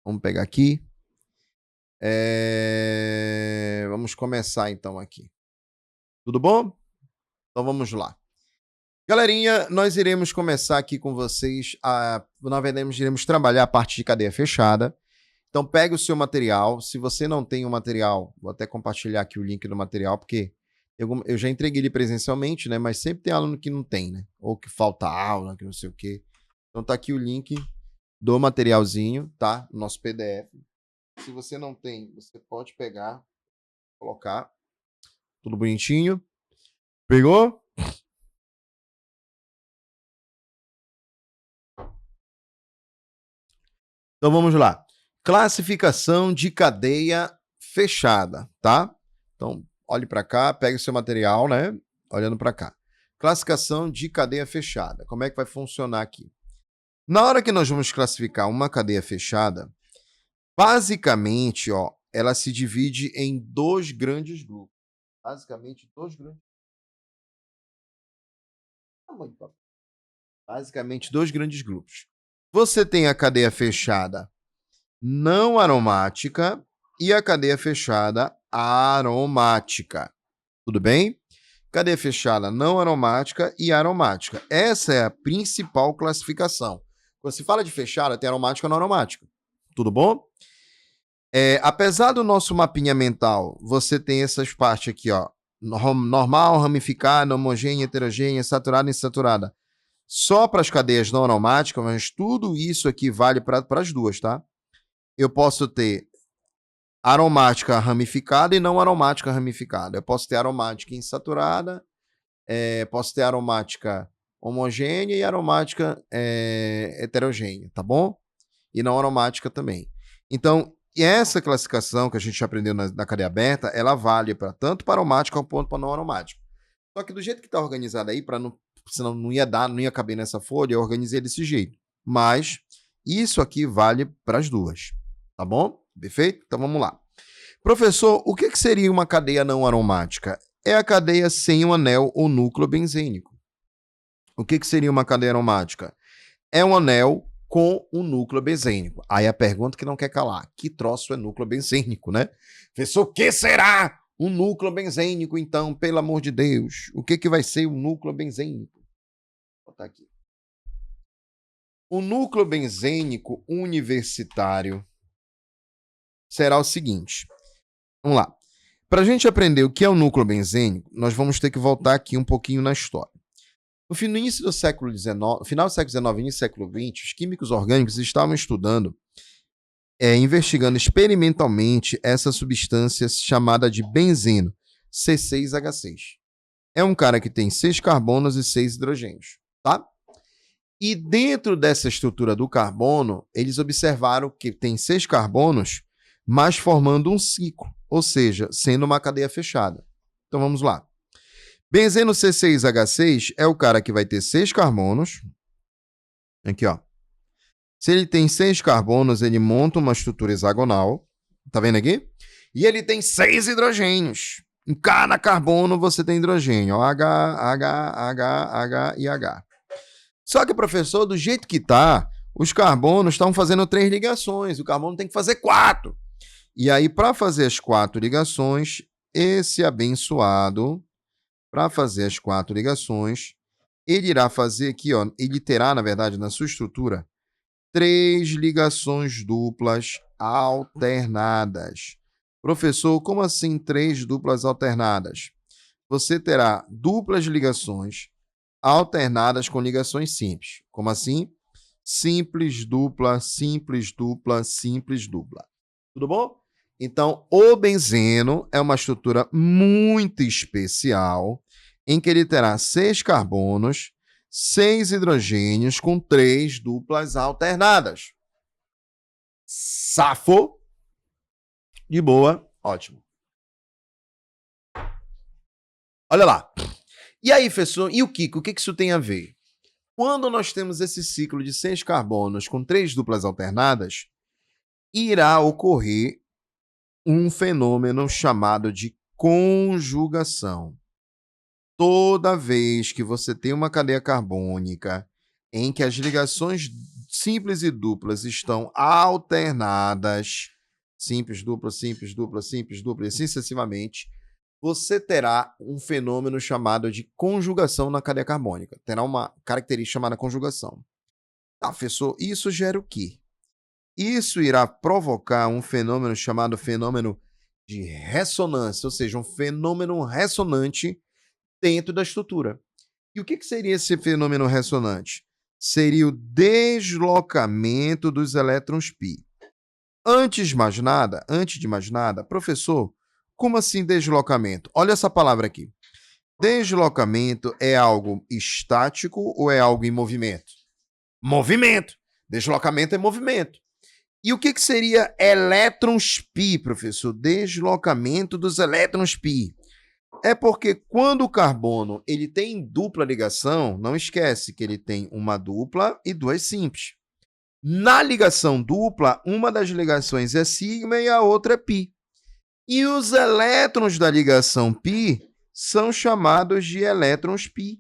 Vamos pegar aqui. Vamos começar então aqui. Tudo bom? Então vamos lá. Galerinha, nós iremos começar aqui com vocês. Na verdade, iremos trabalhar a parte de cadeia fechada. Então pegue o seu material. Se você não tem o material, vou até compartilhar aqui o link do material, porque eu já entreguei ele presencialmente, né? Mas sempre tem aluno que não tem, né? Ou que falta aula, que não sei o quê. Então tá aqui o link do materialzinho, tá? Nosso PDF. Se você não tem, você pode pegar, colocar. Tudo bonitinho. Pegou? Então vamos lá. Classificação de cadeia fechada, tá? Então, olhe para cá, pegue o seu material, né? Olhando para cá. Classificação de cadeia fechada. Como é que vai funcionar aqui? Na hora que nós vamos classificar uma cadeia fechada, basicamente, ó, ela se divide em dois grandes grupos. Basicamente, dois grandes. Basicamente, dois grandes grupos. Você tem a cadeia fechada não aromática e a cadeia fechada aromática. Tudo bem? Cadeia fechada não aromática e aromática. Essa é a principal classificação. Quando se fala de fechada, tem aromática e não aromática. Tudo bom? Apesar do nosso mapinha mental, você tem essas partes aqui, ó. Normal, ramificada, homogênea, heterogênea, saturada e insaturada. Só para as cadeias não aromáticas, mas tudo isso aqui vale para as duas, tá? Eu posso ter aromática ramificada e não aromática ramificada. Eu posso ter aromática insaturada, posso ter aromática homogênea e aromática heterogênea, tá bom? E não aromática também. Então, essa classificação que a gente aprendeu na cadeia aberta, ela vale para tanto para aromática quanto para não aromática. Só que do jeito que está organizado aí, senão não ia caber nessa folha, eu organizei desse jeito. Mas isso aqui vale para as duas, tá bom? Perfeito? Então vamos lá. Professor, o que seria uma cadeia não aromática? É a cadeia sem um anel ou núcleo benzênico. O que seria uma cadeia aromática? É um anel com um núcleo benzênico. Aí a pergunta que não quer calar: que troço é núcleo benzênico, né? Professor, o que será um núcleo benzênico, então, pelo amor de Deus? O que vai ser um núcleo benzênico? Vou botar aqui. O núcleo benzênico universitário será o seguinte. Vamos lá. Para a gente aprender o que é o núcleo benzênico, nós vamos ter que voltar aqui um pouquinho na história. No início do século XIX, final do século XIX e início do século XX, os químicos orgânicos estavam estudando, investigando experimentalmente essa substância chamada de benzeno, C6H6. É um cara que tem 6 carbonos e 6 hidrogênios, tá? E dentro dessa estrutura do carbono, eles observaram que tem 6 carbonos, mas formando um ciclo, ou seja, sendo uma cadeia fechada. Então vamos lá. Benzeno C6H6 é o cara que vai ter 6 carbonos. Aqui, ó. Se ele tem 6 carbonos, ele monta uma estrutura hexagonal. Tá vendo aqui? E ele tem 6 hidrogênios. Em cada carbono você tem hidrogênio. Ó, H e H. Só que, professor, do jeito que tá, os carbonos estão fazendo 3 ligações. O carbono tem que fazer 4. E aí, para fazer as 4 ligações, esse abençoado, para fazer as 4 ligações, ele irá fazer aqui, ó, ele terá, na verdade, na sua estrutura, 3 ligações duplas alternadas. Professor, como assim 3 duplas alternadas? Você terá duplas ligações alternadas com ligações simples. Como assim? Simples, dupla, simples, dupla, simples, dupla. Tudo bom? Então, o benzeno é uma estrutura muito especial em que ele terá 6 carbonos, 6 hidrogênios com 3 duplas alternadas. Safo? De boa? Ótimo. Olha lá. E aí, professor, e o Kiko? O que isso tem a ver? Quando nós temos esse ciclo de 6 carbonos com 3 duplas alternadas, irá ocorrer um fenômeno chamado de conjugação. Toda vez que você tem uma cadeia carbônica em que as ligações simples e duplas estão alternadas, simples, dupla, simples, dupla, simples, dupla, e assim sucessivamente, você terá um fenômeno chamado de conjugação na cadeia carbônica. Terá uma característica chamada conjugação. Tá, professor, isso gera o quê? Isso irá provocar um fenômeno chamado fenômeno de ressonância, ou seja, um fenômeno ressonante dentro da estrutura. E o que seria esse fenômeno ressonante? Seria o deslocamento dos elétrons π. Antes de mais nada, professor, como assim deslocamento? Olha essa palavra aqui. Deslocamento é algo estático ou é algo em movimento? Movimento. Deslocamento é movimento. E o que seria elétrons π, professor? Deslocamento dos elétrons π. É porque quando o carbono ele tem dupla ligação, não esquece que ele tem uma dupla e duas simples. Na ligação dupla, uma das ligações é sigma e a outra é π. E os elétrons da ligação π são chamados de elétrons π.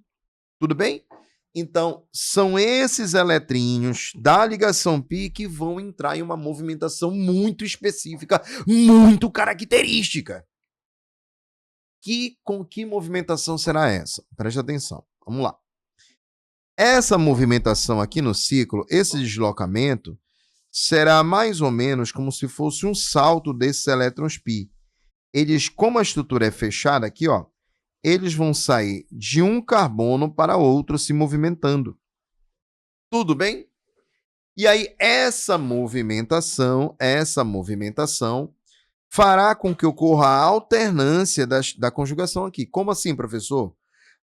Tudo bem? Então, são esses eletrinhos da ligação π que vão entrar em uma movimentação muito específica, muito característica. Com que movimentação será essa? Preste atenção. Vamos lá. Essa movimentação aqui no ciclo, esse deslocamento, será mais ou menos como se fosse um salto desses elétrons π. Eles, como a estrutura é fechada aqui, ó, eles vão sair de um carbono para outro se movimentando. Tudo bem? E aí, essa movimentação fará com que ocorra a alternância da conjugação aqui. Como assim, professor?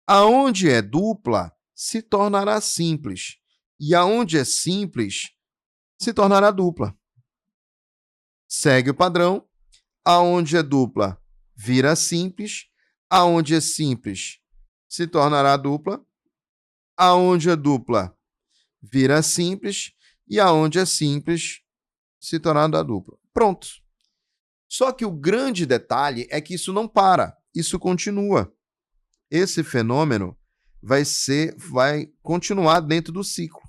Aonde é dupla, se tornará simples. E aonde é simples, se tornará dupla. Segue o padrão. Aonde é dupla, vira simples. Aonde é simples, se tornará dupla. Aonde é dupla, vira simples. E aonde é simples, se tornará dupla. Pronto. Só que o grande detalhe é que isso não para, isso continua. Esse fenômeno vai continuar dentro do ciclo.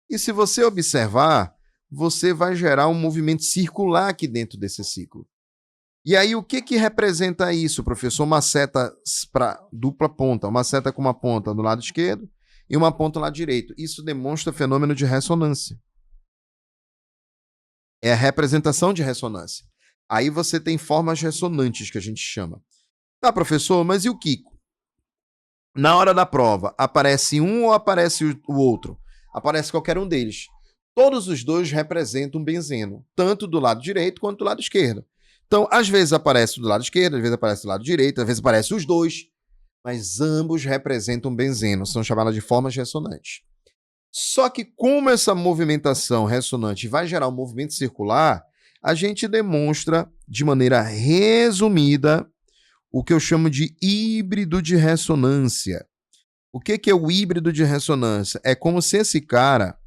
E se você observar, você vai gerar um movimento circular aqui dentro desse ciclo. E aí, o que representa isso, professor? Uma seta para dupla ponta, uma seta com uma ponta do lado esquerdo e uma ponta do lado direito. Isso demonstra fenômeno de ressonância. É a representação de ressonância. Aí você tem formas ressonantes, que a gente chama. Tá, professor, mas e o Kiko? Na hora da prova, aparece um ou aparece o outro? Aparece qualquer um deles. Todos os dois representam um benzeno, tanto do lado direito quanto do lado esquerdo. Então, às vezes aparece do lado esquerdo, às vezes aparece do lado direito, às vezes aparece os dois, mas ambos representam benzeno, são chamadas de formas ressonantes. Só que como essa movimentação ressonante vai gerar um movimento circular, a gente demonstra de maneira resumida o que eu chamo de híbrido de ressonância. O que é o híbrido de ressonância? É como se esse cara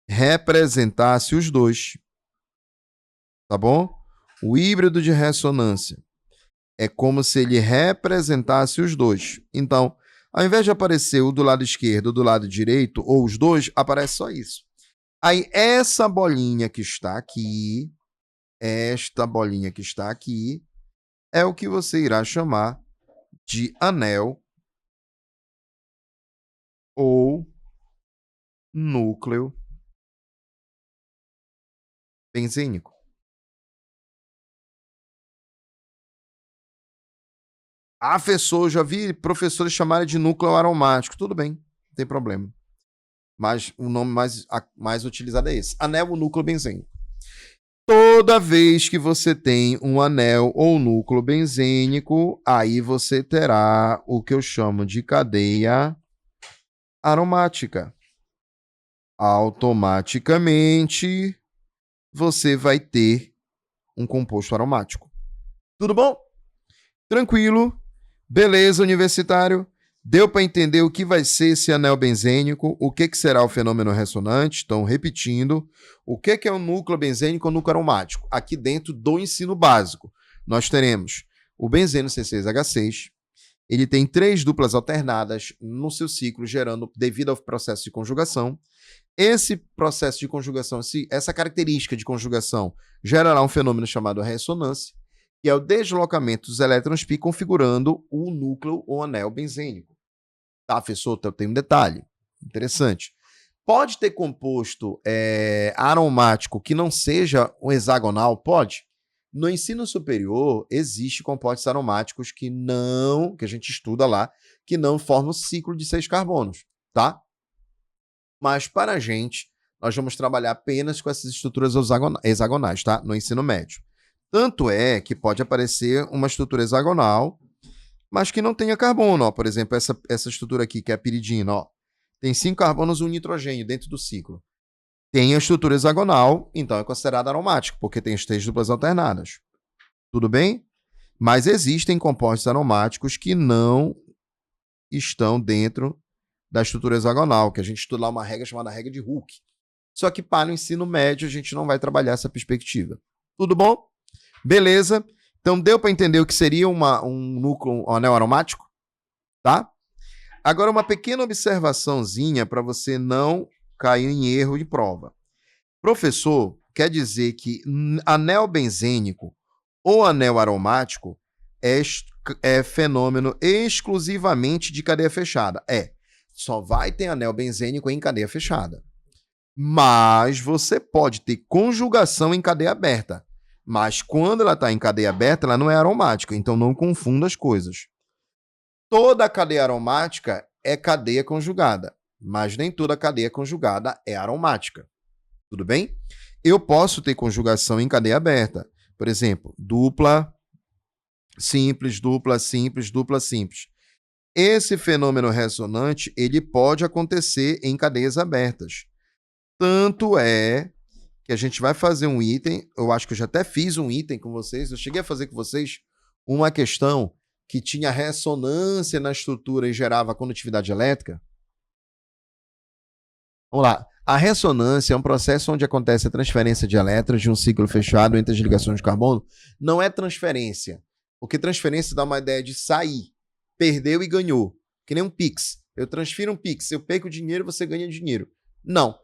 representasse os dois. Tá bom? O híbrido de ressonância é como se ele representasse os dois. Então, ao invés de aparecer o do lado esquerdo ou do lado direito, ou os dois, aparece só isso. Aí, essa bolinha que está aqui, esta bolinha que está aqui, é o que você irá chamar de anel ou núcleo benzênico. Ah, professor, já vi professores chamarem de núcleo aromático. Tudo bem, não tem problema. Mas o nome mais utilizado é esse. Anel ou núcleo benzênico. Toda vez que você tem um anel ou núcleo benzênico, aí você terá o que eu chamo de cadeia aromática. Automaticamente, você vai ter um composto aromático. Tudo bom? Tranquilo? Beleza, universitário? Deu para entender o que vai ser esse anel benzênico, o que será o fenômeno ressonante? Então, repetindo, o que é o núcleo benzênico ou núcleo aromático? Aqui dentro do ensino básico, nós teremos o benzeno C6H6, ele tem 3 duplas alternadas no seu ciclo, gerando, devido ao processo de conjugação. Esse processo de conjugação, essa característica de conjugação, gerará um fenômeno chamado ressonância, que é o deslocamento dos elétrons π configurando o núcleo ou anel benzênico. Tá, professor? Então, tem um detalhe interessante. Pode ter composto aromático que não seja o hexagonal? Pode. No ensino superior, existe compostos aromáticos que a gente estuda lá, que não formam ciclo de 6 carbonos, tá? Mas para a gente, nós vamos trabalhar apenas com essas estruturas hexagonais, tá? No ensino médio. Tanto é que pode aparecer uma estrutura hexagonal, mas que não tenha carbono, ó. Por exemplo, essa estrutura aqui, que é a piridina, ó. Tem 5 carbonos e um nitrogênio dentro do ciclo. Tem a estrutura hexagonal, então é considerado aromático, porque tem as 3 duplas alternadas. Tudo bem? Mas existem compostos aromáticos que não estão dentro da estrutura hexagonal, que a gente estuda lá uma regra chamada regra de Hooke. Só que para o ensino médio a gente não vai trabalhar essa perspectiva. Tudo bom? Beleza? Então deu para entender o que seria um núcleo, um anel aromático? Tá? Agora uma pequena observaçãozinha para você não cair em erro de prova. Professor, quer dizer que anel benzênico ou anel aromático é fenômeno exclusivamente de cadeia fechada. Só vai ter anel benzênico em cadeia fechada. Mas você pode ter conjugação em cadeia aberta. Mas quando ela está em cadeia aberta, ela não é aromática. Então não confunda as coisas. Toda cadeia aromática é cadeia conjugada. Mas nem toda cadeia conjugada é aromática. Tudo bem? Eu posso ter conjugação em cadeia aberta. Por exemplo, dupla, simples, dupla, simples, dupla, simples. Esse fenômeno ressonante, ele pode acontecer em cadeias abertas. Tanto é que a gente vai fazer um item, eu acho que eu já até fiz um item com vocês, eu cheguei a fazer com vocês uma questão que tinha ressonância na estrutura e gerava condutividade elétrica. Vamos lá. A ressonância é um processo onde acontece a transferência de elétrons de um ciclo fechado entre as ligações de carbono. Não é transferência, porque transferência dá uma ideia de sair. Perdeu e ganhou. Que nem um Pix. Eu transfiro um Pix, eu perco dinheiro, você ganha dinheiro. Não.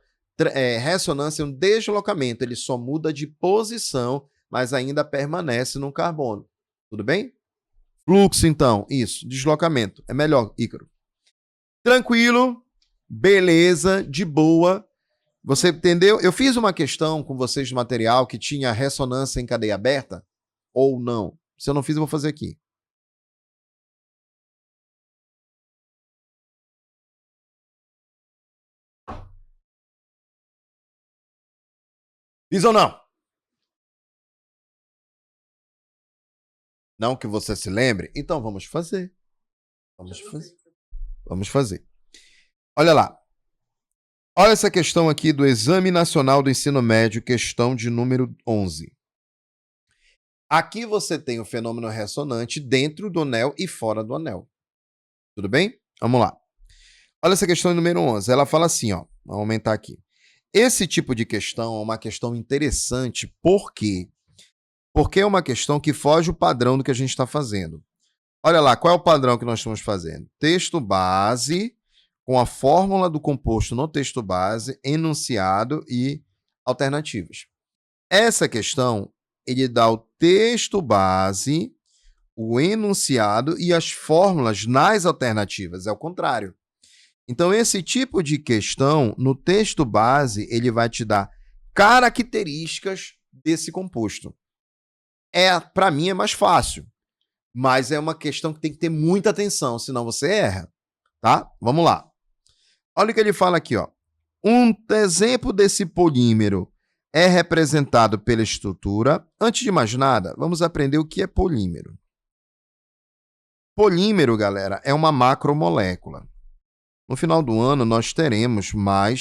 Ressonância é um deslocamento. Ele só muda de posição, mas ainda permanece no carbono. Tudo bem? Fluxo, então. Isso. Deslocamento. É melhor, Ícaro. Tranquilo. Beleza. De boa. Você entendeu? Eu fiz uma questão com vocês de material que tinha ressonância em cadeia aberta ou não. Se eu não fiz, eu vou fazer aqui. Fiz ou não? Não que você se lembre? Então vamos fazer. Vamos fazer. Olha lá. Olha essa questão aqui do Exame Nacional do Ensino Médio, questão de número 11. Aqui você tem o fenômeno ressonante dentro do anel e fora do anel. Tudo bem? Vamos lá. Olha essa questão número 11. Ela fala assim, ó. Vamos aumentar aqui. Esse tipo de questão é uma questão interessante. Por quê? Porque é uma questão que foge o padrão do que a gente está fazendo. Olha lá, qual é o padrão que nós estamos fazendo? Texto base, com a fórmula do composto no texto base, enunciado e alternativas. Essa questão, ele dá o texto base, o enunciado e as fórmulas nas alternativas. É o contrário. Então, esse tipo de questão, no texto base, ele vai te dar características desse composto. Para mim, é mais fácil. Mas é uma questão que tem que ter muita atenção, senão você erra. Tá? Vamos lá. Olha o que ele fala aqui, ó. Um exemplo desse polímero é representado pela estrutura. Antes de mais nada, vamos aprender o que é polímero. Polímero, galera, é uma macromolécula. No final do ano, nós teremos uma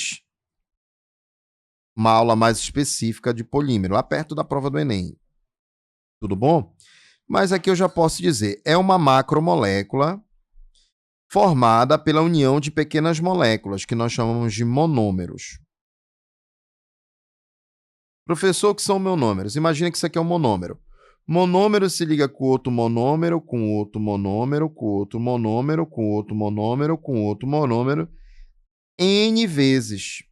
aula mais específica de polímero, lá perto da prova do Enem. Tudo bom? Mas aqui eu já posso dizer, é uma macromolécula formada pela união de pequenas moléculas, que nós chamamos de monômeros. Professor, o que são monômeros? Imagina que isso aqui é um monômero. Monômero se liga com outro monômero, com outro monômero, com outro monômero, com outro monômero, com outro monômero, N vezes.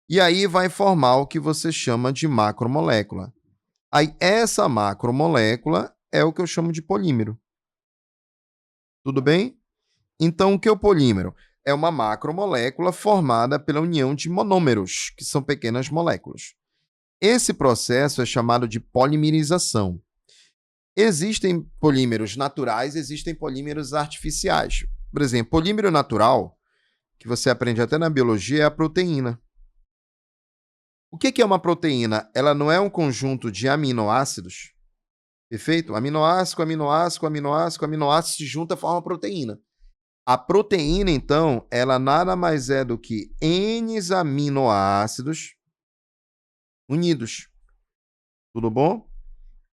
E aí vai formar o que você chama de macromolécula. Aí essa macromolécula é o que eu chamo de polímero. Tudo bem? Então, o que é o polímero? É uma macromolécula formada pela união de monômeros, que são pequenas moléculas. Esse processo é chamado de polimerização. Existem polímeros naturais, existem polímeros artificiais. Por exemplo, polímero natural, que você aprende até na biologia, é a proteína. O que é uma proteína? Ela não é um conjunto de aminoácidos, perfeito? Aminoácido, aminoácido, aminoácido, aminoácido se junta e forma proteína. A proteína, então, ela nada mais é do que N aminoácidos unidos. Tudo bom?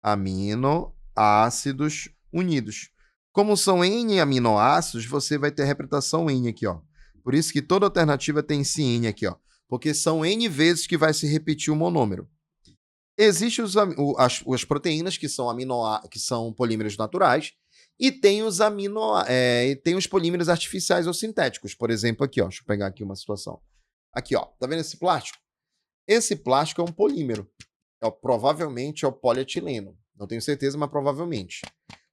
Aminoácidos unidos. Como são N aminoácidos, você vai ter a representação N aqui, ó. Por isso que toda alternativa tem esse N aqui, ó. Porque são N vezes que vai se repetir o monômero. Existem as proteínas, que são polímeros naturais, e tem os polímeros artificiais ou sintéticos. Por exemplo, aqui, ó. Deixa eu pegar aqui uma situação. Aqui, ó. Tá vendo esse plástico? Esse plástico é um polímero. Provavelmente é o polietileno. Não tenho certeza, mas provavelmente.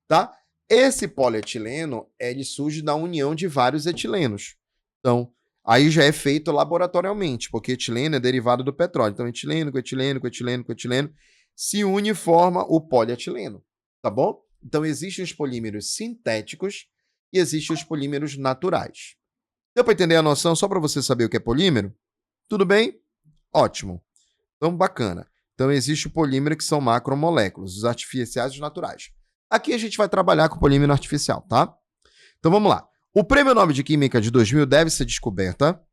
Tá? Esse polietileno, ele surge da união de vários etilenos. Então, aí já é feito laboratorialmente, porque etileno é derivado do petróleo. Então, etileno com etileno, com etileno, com etileno, se une e forma o polietileno. Tá bom? Então, existem os polímeros sintéticos e existem os polímeros naturais. Deu para entender a noção só para você saber o que é polímero? Tudo bem? Ótimo. Então, bacana. Então, existe o polímero que são macromoléculas, os artificiais e os naturais. Aqui a gente vai trabalhar com o polímero artificial, tá? Então, vamos lá. O Prêmio Nobel de Química de 2000 deve ser descoberta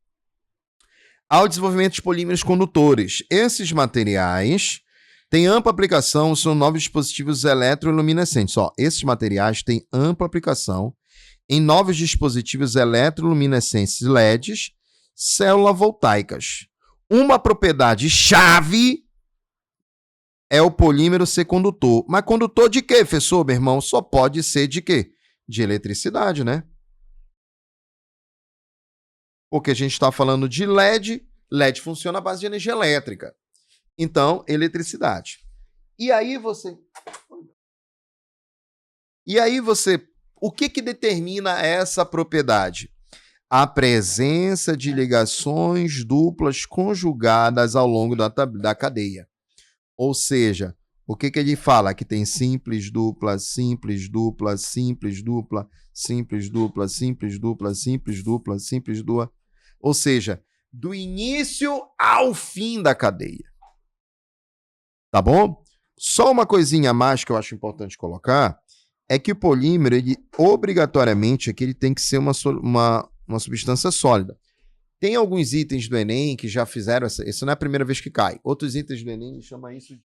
ao desenvolvimento de polímeros condutores. Esses materiais têm ampla aplicação, são novos dispositivos eletroluminescentes. Ó, esses materiais têm ampla aplicação em novos dispositivos eletroluminescentes LEDs, células voltaicas. Uma propriedade chave é o polímero ser condutor. Mas condutor de quê, professor, meu irmão? Só pode ser de quê? De eletricidade, né? Porque a gente está falando de LED. LED funciona à base de energia elétrica. Então, eletricidade. E aí você... O que determina essa propriedade? A presença de ligações duplas conjugadas ao longo da cadeia. Ou seja, o que ele fala? Que tem simples dupla, simples dupla, simples dupla, simples dupla, simples dupla, simples dupla, simples dupla. Ou seja, do início ao fim da cadeia. Tá bom? Só uma coisinha a mais que eu acho importante colocar é que o polímero, ele obrigatoriamente, aqui ele tem que ser uma substância sólida. Tem alguns itens do Enem que já fizeram isso não é a primeira vez que cai. Outros itens do Enem chamam isso de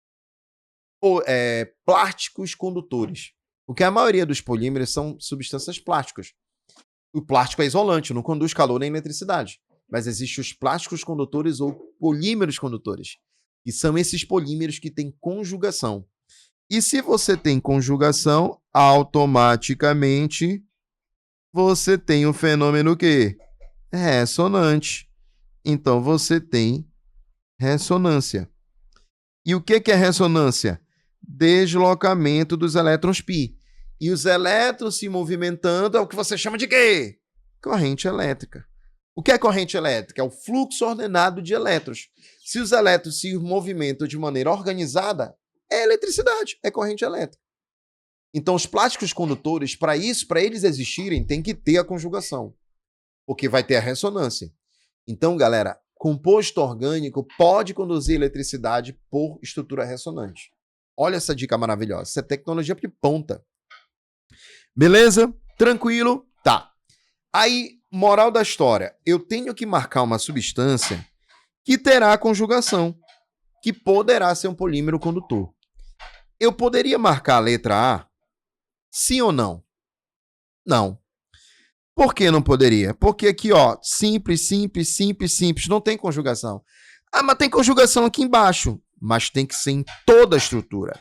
plásticos condutores. Porque a maioria dos polímeros são substâncias plásticas. O plástico é isolante, não conduz calor nem eletricidade. Mas existem os plásticos condutores ou polímeros condutores. E são esses polímeros que têm conjugação. E se você tem conjugação, automaticamente você tem o fenômeno que ressonante. Então, você tem ressonância. E o que é ressonância? Deslocamento dos elétrons π. E os elétrons se movimentando é o que você chama de quê? Corrente elétrica. O que é corrente elétrica? É o fluxo ordenado de elétrons. Se os elétrons se movimentam de maneira organizada, é eletricidade, é corrente elétrica. Então, os plásticos condutores, para eles existirem, tem que ter a conjugação. Porque vai ter a ressonância. Então, galera, composto orgânico pode conduzir eletricidade por estrutura ressonante. Olha essa dica maravilhosa. Isso é tecnologia de ponta. Beleza? Tranquilo? Tá. Aí, moral da história. Eu tenho que marcar uma substância que terá conjugação, que poderá ser um polímero condutor. Eu poderia marcar a letra A? Sim ou não? Não. Por que não poderia? Porque aqui, ó, simples, simples, simples, simples, não tem conjugação. Ah, mas tem conjugação aqui embaixo. Mas tem que ser em toda a estrutura.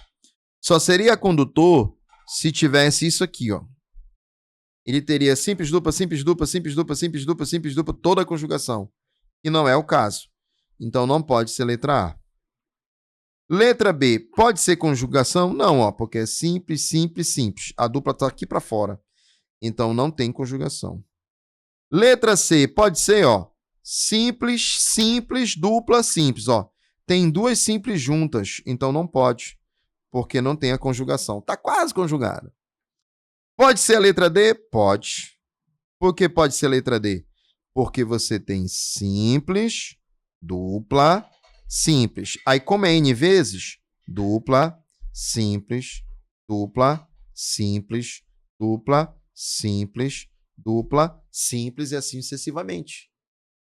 Só seria condutor se tivesse isso aqui, ó. Ele teria simples dupla, simples dupla, simples dupla, simples dupla, simples dupla, toda a conjugação. E não é o caso. Então não pode ser letra A. Letra B, pode ser conjugação? Não, ó, porque é simples, simples, simples. A dupla está aqui para fora. Então não tem conjugação. Letra C, pode ser, ó, simples, simples, dupla, simples, ó. Tem duas simples juntas, então não pode, porque não tem a conjugação. Tá quase conjugada. Pode ser a letra D? Pode. Por que pode ser a letra D? Porque você tem simples, dupla, simples. Aí, como é N vezes, dupla, simples, dupla, simples, dupla, simples, dupla, simples e assim sucessivamente.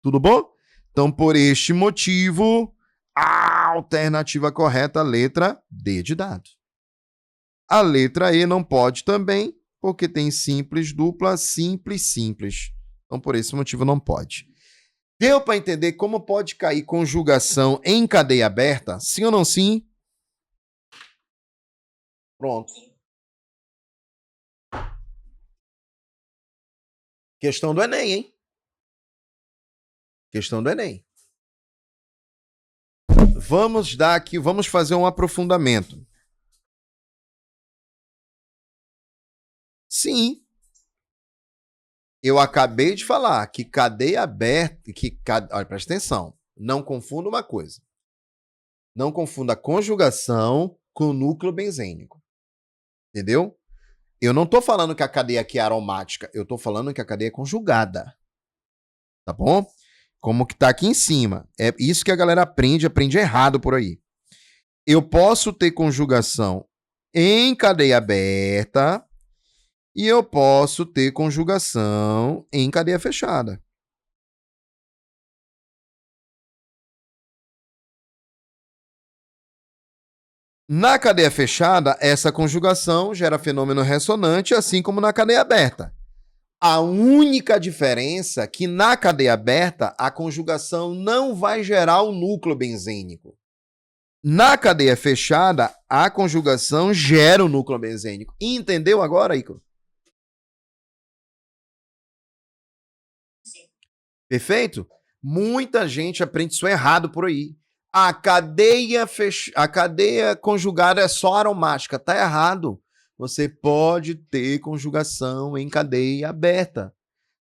Tudo bom? Então, por este motivo, a alternativa correta, letra D de dado. A letra E não pode também, porque tem simples, dupla, simples, simples. Então, por esse motivo, não pode. Deu para entender como pode cair conjugação em cadeia aberta? Sim ou não sim? Pronto. Questão do Enem, hein? Questão do Enem. Vamos dar aqui, vamos fazer um aprofundamento. Sim. Eu acabei de falar que cadeia aberta, olha, presta atenção, não confunda uma coisa. Não confunda a conjugação com o núcleo benzênico. Entendeu? Eu não estou falando que a cadeia aqui é aromática, eu estou falando que a cadeia é conjugada. Tá bom? Como que tá aqui em cima. É isso que a galera aprende errado por aí. Eu posso ter conjugação em cadeia aberta e eu posso ter conjugação em cadeia fechada. Na cadeia fechada, essa conjugação gera fenômeno ressonante, assim como na cadeia aberta. A única diferença é que na cadeia aberta, a conjugação não vai gerar o núcleo benzênico. Na cadeia fechada, a conjugação gera o núcleo benzênico. Entendeu agora, Ícaro? Sim. Perfeito? Muita gente aprende isso errado por aí. A cadeia conjugada é só aromática. Tá errado. Você pode ter conjugação em cadeia aberta,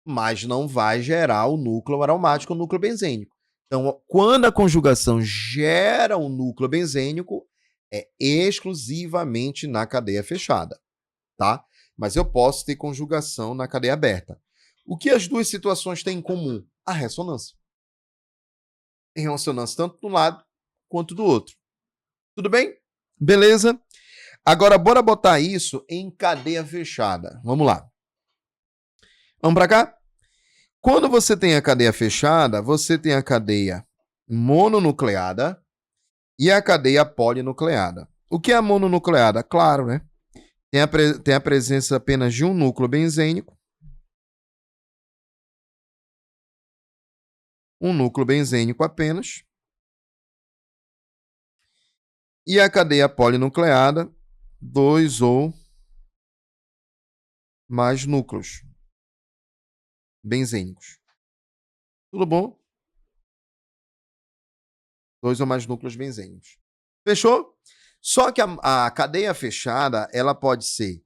mas não vai gerar o núcleo aromático, o núcleo benzênico. Então, quando a conjugação gera um núcleo benzênico, é exclusivamente na cadeia fechada, tá? Mas eu posso ter conjugação na cadeia aberta. O que as duas situações têm em comum? A ressonância. Tem ressonância tanto de um lado quanto do outro. Tudo bem? Beleza? Agora, bora botar isso em cadeia fechada. Vamos lá. Vamos para cá? Quando você tem a cadeia fechada, você tem a cadeia mononucleada e a cadeia polinucleada. O que é a mononucleada? Claro, né? Tem a presença apenas de um núcleo benzênico. Um núcleo benzênico apenas. E a cadeia polinucleada, 2 ou mais núcleos benzênicos. Tudo bom? 2 ou mais núcleos benzênicos. Fechou? Só que a cadeia fechada, ela pode ser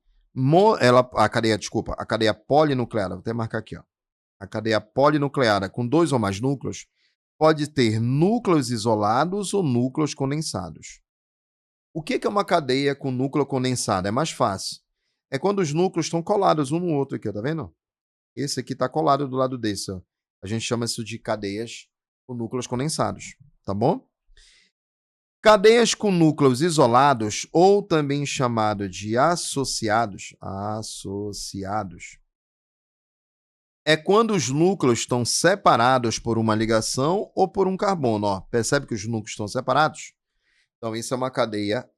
a cadeia polinucleada, vou até marcar aqui, ó. A cadeia polinucleada com 2 ou mais núcleos pode ter núcleos isolados ou núcleos condensados. O que é uma cadeia com núcleo condensado? É mais fácil. É quando os núcleos estão colados um no outro aqui, ó, tá vendo? Esse aqui está colado do lado desse, ó. A gente chama isso de cadeias com núcleos condensados, tá bom? Cadeias com núcleos isolados, ou também chamado de associados, é quando os núcleos estão separados por uma ligação ou por um carbono. Ó, percebe que os núcleos estão separados? Então, isso é uma cadeia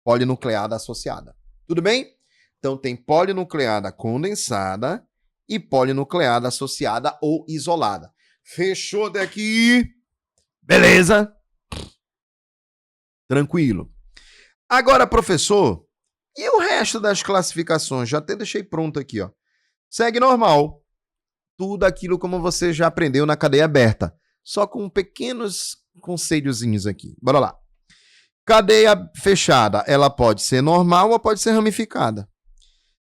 polinucleada associada. Tudo bem? Então, tem polinucleada condensada e polinucleada associada ou isolada. Fechou daqui? Beleza? Tranquilo. Agora, professor, e o resto das classificações? Já até deixei pronto aqui, ó. Segue normal. Tudo aquilo como você já aprendeu na cadeia aberta. Só com pequenos conselhozinhos aqui. Bora lá. Cadeia fechada, ela pode ser normal ou pode ser ramificada.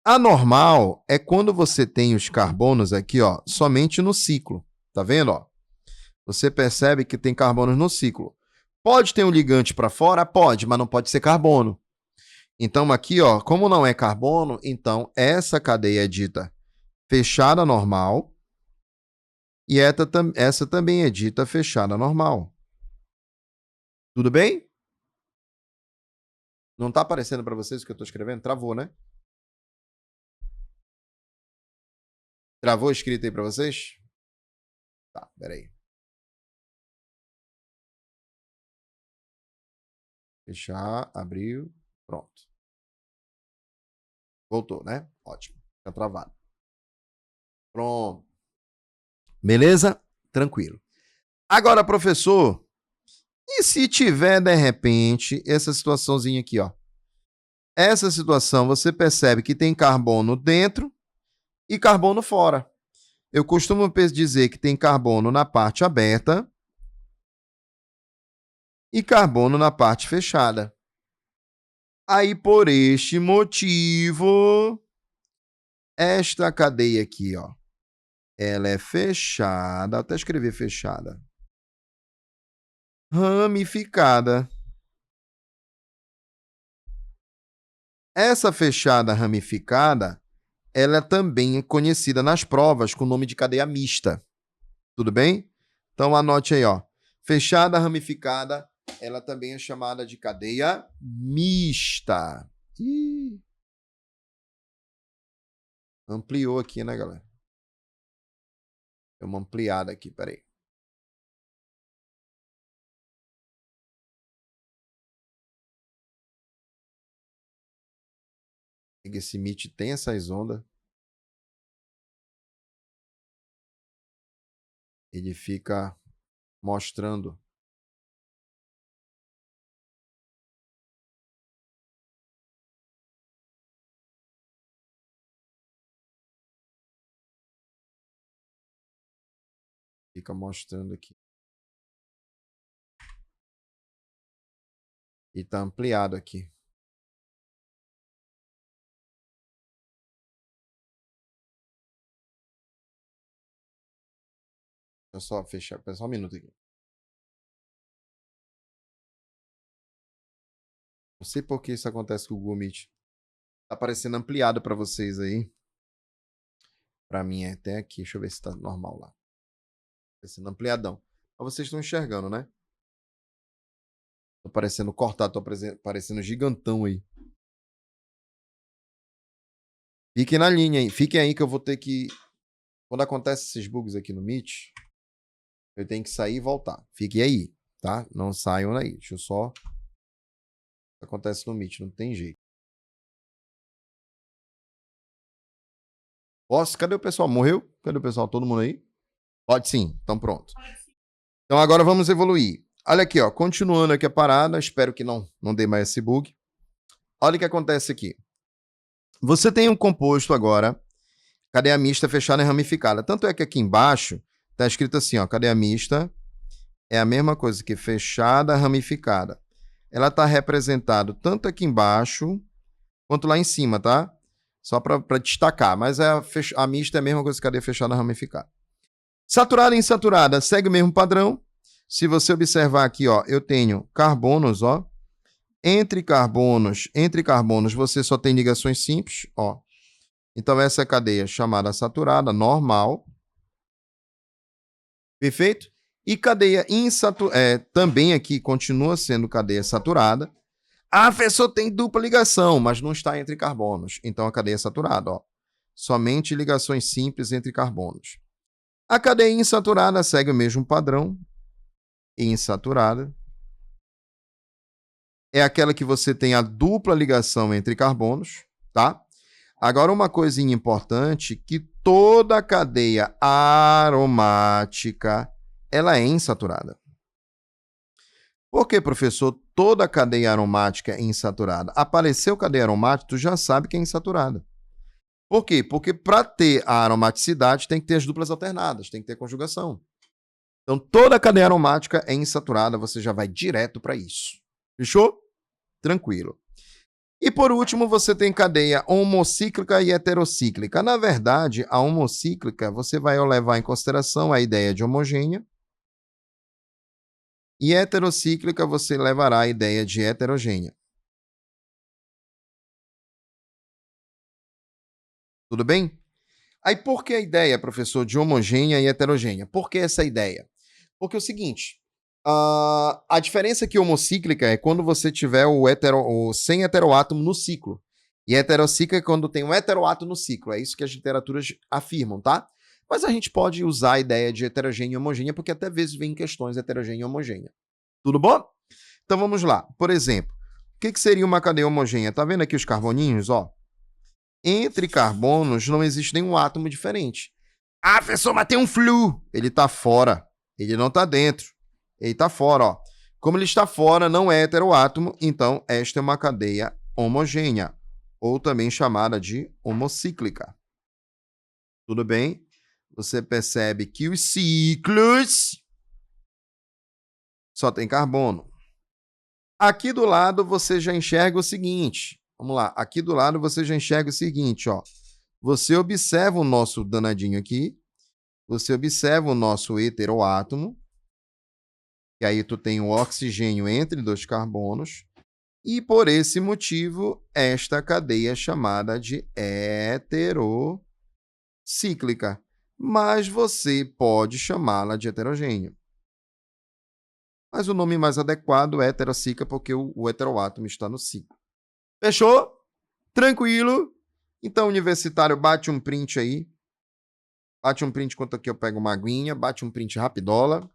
A normal é quando você tem os carbonos aqui, ó, somente no ciclo. Tá vendo, ó? Você percebe que tem carbonos no ciclo. Pode ter um ligante para fora? Pode, mas não pode ser carbono. Então aqui, ó, como não é carbono, então essa cadeia é dita fechada normal e essa também é dita fechada normal. Tudo bem? Não está aparecendo para vocês o que eu estou escrevendo? Travou, né? Travou a escrita aí para vocês? Tá, peraí. Fechar, abriu, pronto. Voltou, né? Ótimo. Tá travado. Pronto. Beleza? Tranquilo. Agora, professor, e se tiver, de repente, essa situaçãozinha aqui, ó? Essa situação, você percebe que tem carbono dentro e carbono fora. Eu costumo dizer que tem carbono na parte aberta e carbono na parte fechada. Aí, por este motivo, esta cadeia aqui, ó, ela é fechada, até escrever fechada, ramificada. Essa fechada ramificada, ela é também conhecida nas provas com o nome de cadeia mista. Tudo bem? Então anote aí, ó. Fechada ramificada, ela também é chamada de cadeia mista. Ih. Ampliou aqui, né, galera? Deu uma ampliada aqui, peraí. Esse Meet tem essas ondas. Ele fica mostrando. Fica mostrando aqui. E tá ampliado aqui. Deixa eu só fechar. Só um minuto aqui. Não sei por que isso acontece com o Google Meet. Tá aparecendo ampliado para vocês aí. Para mim é até aqui. Deixa eu ver se tá normal lá. Aparecendo ampliadão. Mas vocês estão enxergando, né? Tô parecendo cortado, tô parecendo gigantão aí. Fiquem na linha aí. Fiquem aí que eu vou ter que... Quando acontece esses bugs aqui no Meet, eu tenho que sair e voltar. Fiquem aí, tá? Não saiam daí. Deixa eu só... Acontece no Meet, não tem jeito. Posso? Cadê o pessoal? Morreu? Cadê o pessoal? Todo mundo aí? Pode sim. Então pronto. Então agora vamos evoluir. Olha aqui, ó. Continuando aqui a parada. Espero que não dê mais esse bug. Olha o que acontece aqui. Você tem um composto agora, cadeia mista fechada e ramificada. Tanto é que aqui embaixo está escrito assim, ó, cadeia mista é a mesma coisa que fechada, ramificada. Ela está representada tanto aqui embaixo quanto lá em cima, tá? Só para destacar, mas a mista é a mesma coisa que cadeia fechada, ramificada. Saturada e insaturada segue o mesmo padrão. Se você observar aqui, ó, eu tenho carbonos, ó. Entre carbonos, você só tem ligações simples, ó. Então, essa é a cadeia chamada saturada, normal. Perfeito? E cadeia insaturada, também aqui continua sendo cadeia saturada. A pessoa tem dupla ligação, mas não está entre carbonos. Então, a cadeia é saturada, ó. Somente ligações simples entre carbonos. A cadeia insaturada segue o mesmo padrão. Insaturada é aquela que você tem a dupla ligação entre carbonos, tá? Agora, uma coisinha importante, que toda cadeia aromática, ela é insaturada. Por que, professor? toda a cadeia aromática é insaturada. Apareceu cadeia aromática, tu já sabe que é insaturada. Por quê? Porque para ter a aromaticidade tem que ter as duplas alternadas, tem que ter conjugação. Então toda a cadeia aromática é insaturada, você já vai direto para isso. Fechou? Tranquilo. E por último, você tem cadeia homocíclica e heterocíclica. Na verdade, a homocíclica você vai levar em consideração a ideia de homogênea, e heterocíclica você levará a ideia de heterogênea. Tudo bem? Aí por que a ideia, professor, de homogênea e heterogênea? Por que essa ideia? Porque é o seguinte, a diferença que homocíclica é quando você tiver o sem heteroátomo no ciclo. E heterocíclica é quando tem um heteroátomo no ciclo. É isso que as literaturas afirmam, tá? Mas a gente pode usar a ideia de heterogênea e homogênea, porque até vezes vem questões heterogênea e homogênea. Tudo bom? Então vamos lá. Por exemplo, o que seria uma cadeia homogênea? Tá vendo aqui os carboninhos, ó? Entre carbonos não existe nenhum átomo diferente. Ah, professor, mas tem um flu. Ele está fora. Ele não está dentro. Ele está fora, ó. Como ele está fora, não é heteroátomo, então esta é uma cadeia homogênea, ou também chamada de homocíclica. Tudo bem? Você percebe que os ciclos só tem carbono. Aqui do lado você já enxerga o seguinte. Vamos lá. Aqui do lado você já enxerga o seguinte, ó. Você observa o nosso danadinho aqui. Você observa o nosso heteroátomo. E aí tu tem o oxigênio entre dois carbonos. E por esse motivo, esta cadeia é chamada de heterocíclica. Mas você pode chamá-la de heterogênea. Mas o nome mais adequado é heterocíclica porque o heteroátomo está no ciclo. Fechou? Tranquilo? Então, universitário, bate um print aí. Bate um print enquanto aqui eu pego uma aguinha. Bate um print rapidola.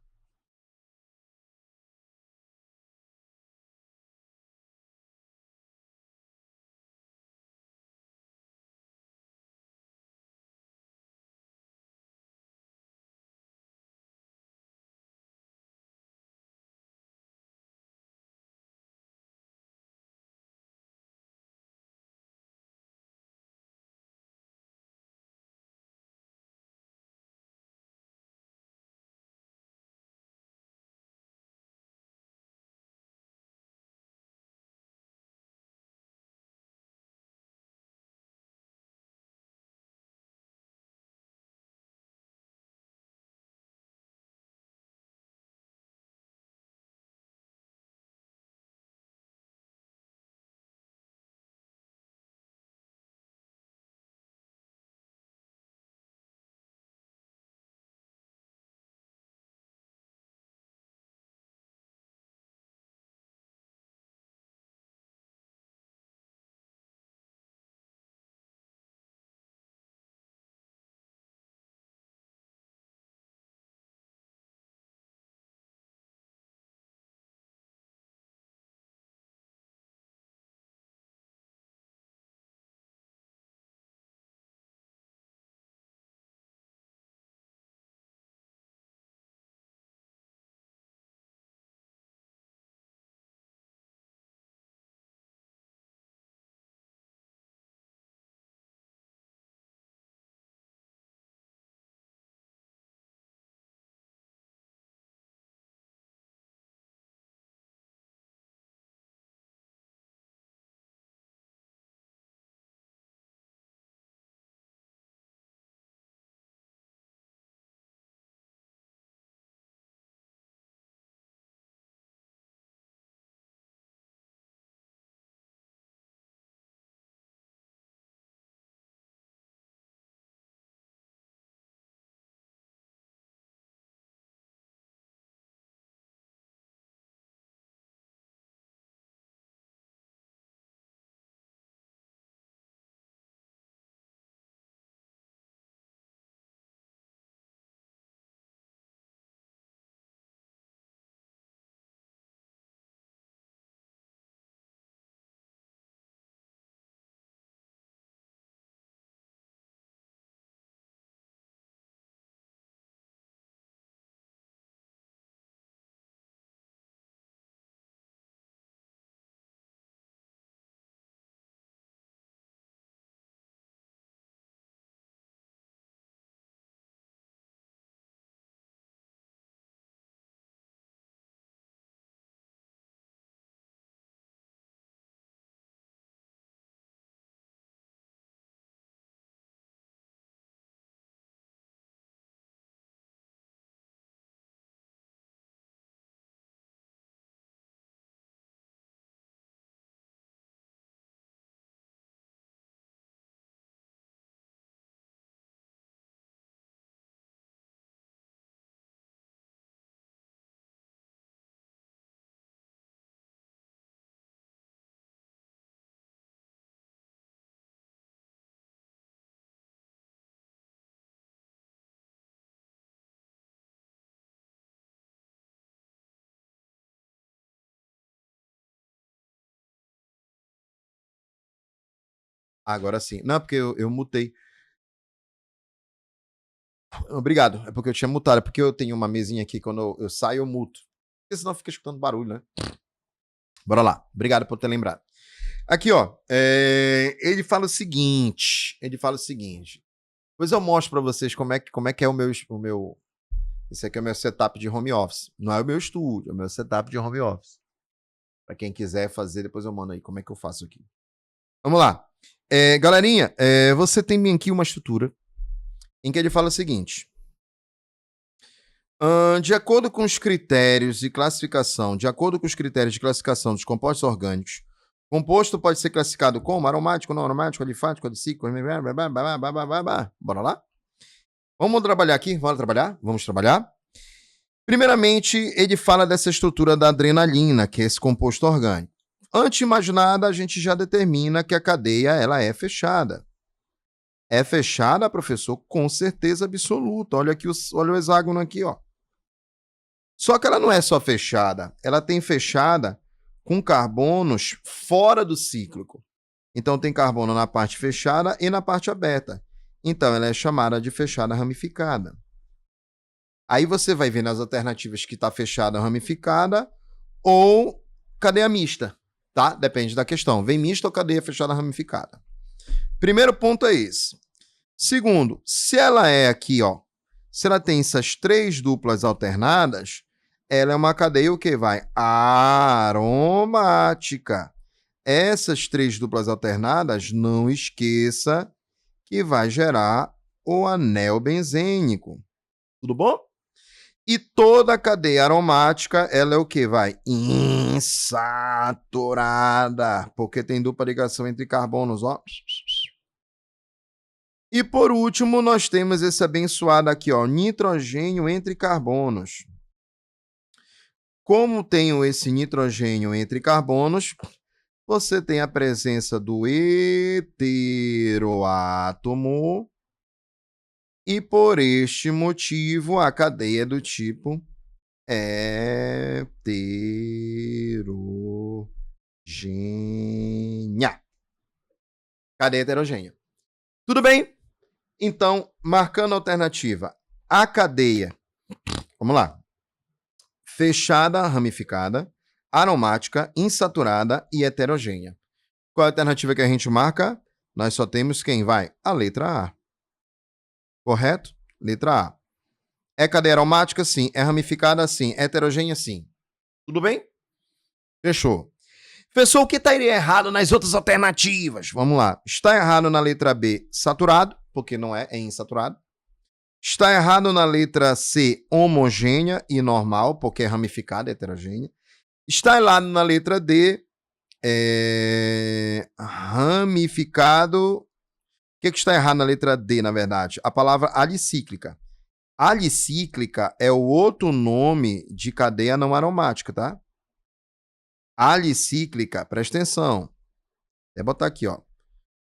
Agora sim. Não, porque eu mutei. Obrigado. É porque eu tinha mutado. É porque eu tenho uma mesinha aqui, quando eu saio, eu muto. Porque senão fica escutando barulho, né? Bora lá. Obrigado por ter lembrado. Aqui, ó. Ele fala o seguinte. Depois eu mostro pra vocês como é que é o meu... Esse aqui é o meu setup de home office. Não é o meu estúdio, é o meu setup de home office. Pra quem quiser fazer, depois eu mando aí como é que eu faço aqui. Vamos lá. Galerinha, você tem bem aqui uma estrutura em que ele fala o seguinte. De acordo com os critérios de classificação dos compostos orgânicos, composto pode ser classificado como aromático, não aromático, alifático, adicíclico, bora lá? Vamos trabalhar aqui? Vamos trabalhar? Primeiramente, ele fala dessa estrutura da adrenalina, que é esse composto orgânico. Antes de mais nada, a gente já determina que a cadeia ela é fechada. É fechada, professor? Com certeza absoluta. Olha aqui olha o hexágono aqui, ó. Só que ela não é só fechada, ela tem fechada com carbonos fora do cíclico. Então tem carbono na parte fechada e na parte aberta. Então ela é chamada de fechada ramificada. Aí você vai ver nas alternativas que está fechada ramificada ou cadeia mista, tá? Depende da questão. Vem mista ou cadeia fechada ramificada. Primeiro ponto é esse. Segundo, se ela é aqui, ó, se ela tem essas três duplas alternadas, ela é uma cadeia o que vai? Aromática. Essas três duplas alternadas, não esqueça que vai gerar o anel benzênico. Tudo bom? E toda a cadeia aromática, ela é o que? Vai? Insaturada, porque tem dupla ligação entre carbonos, ó. E por último, nós temos esse abençoado aqui, ó, nitrogênio entre carbonos. Como tenho esse nitrogênio entre carbonos, você tem a presença do heteroátomo e por este motivo a cadeia é do tipo heterogênea. Cadeia heterogênea. Tudo bem? Então, marcando a alternativa, a cadeia, vamos lá, fechada, ramificada, aromática, insaturada e heterogênea. Qual é a alternativa que a gente marca? Nós só temos quem vai? A letra A. Correto? Letra A. É cadeia aromática? Sim. É ramificada? Sim. É heterogênea? Sim. Tudo bem? Fechou. Professor, o que estaria errado nas outras alternativas? Vamos lá. Está errado na letra B, saturado, porque não é insaturado. Está errado na letra C, homogênea e normal, porque é ramificada, é heterogênea. Está errado na letra D, ramificado. O que está errado na letra D, na verdade? A palavra alicíclica. Alicíclica é o outro nome de cadeia não aromática, tá? Alicíclica, presta atenção. Vou botar aqui, ó.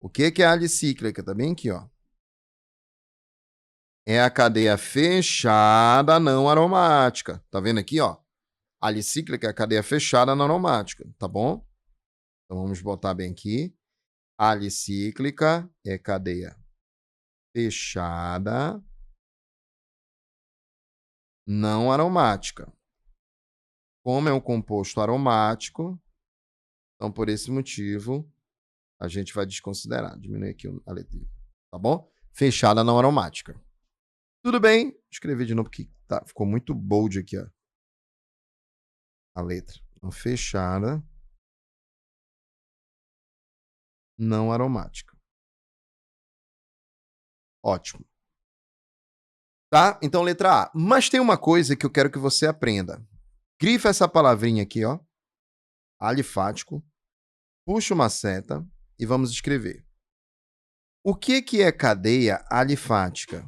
O que é alicíclica? Tá bem aqui, ó. É a cadeia fechada não aromática. Tá vendo aqui, ó? Alicíclica é a cadeia fechada não aromática, tá bom? Então vamos botar bem aqui. Alicíclica é cadeia fechada não aromática. Como é um composto aromático, então por esse motivo a gente vai desconsiderar. Diminuir aqui a letra, tá bom? Fechada não aromática. Tudo bem? Escrevi de novo porque tá, ficou muito bold aqui, ó. A letra. Então, fechada não aromática. Ótimo. Tá? Então, letra A. Mas tem uma coisa que eu quero que você aprenda. Grifa essa palavrinha aqui, ó. Alifático. Puxa uma seta e vamos escrever. O que é cadeia alifática?